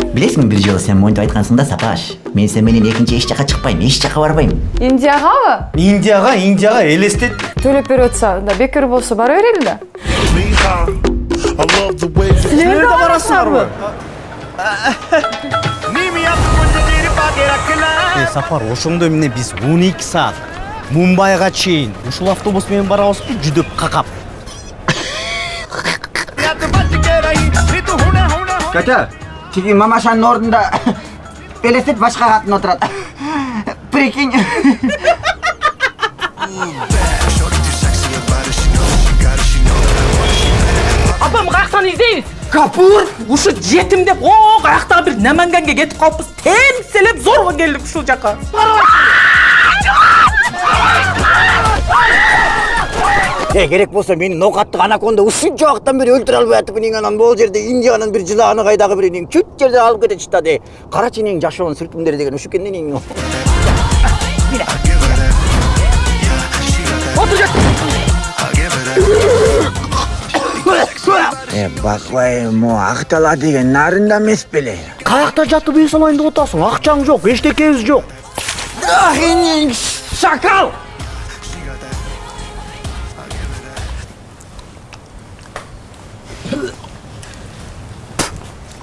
Білесің, бір жолы сен мойнтып айтқансың да, Сапаш. Мен сен менен екінші еш жаққа шықпаймын, еш жаққа барбаймын. Индияға? Индияға елестет. Төлеп беріп отса, да бекер болса бара берелі да. Сілер де барасыңдар ма? Сапар, ошоңдо эмне биз 12 саат Мумбайга чейин ушул автобус менен барабызбы, жүдөп какап. Катя, тиги мамашанын ордунда белесет башка катын отурат. Прикинь. Апам каяктан издейбиз? Капур! Ушу жетим деп, о, каяктагы бир Наманганга кетип калыппыз. Темселеп зорго келдик ушул жака. Керек болса мени ноокаттык анаконда ушунча убакыттан бери өлтүрө албай атып, анан бул жерде Индиянын бир жылааны кайдагы биринин чүт жерде алып кетечи да де. Карачы нен жашоонун сүртүмдөрү деген ушу экен нен. Бакбай, мо Актала деген нарында эмес беле. Каякта жатып үй салайын деп атасың, акчаң жок, эчтекебиз жок. Шакал!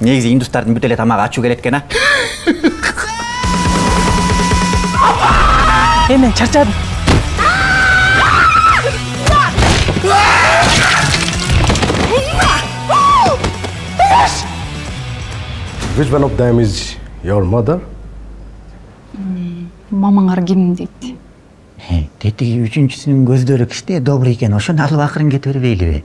Негизи индустардын бүт эле тамагы ачуу келет экен, а? Мен чарчадым. Which one of them is your mother? Мамаңар ким дейт? Тетиги үчүнчүсүнүн көздөрү кичине добрый экен, ошону алып акырын кете бербейлиби?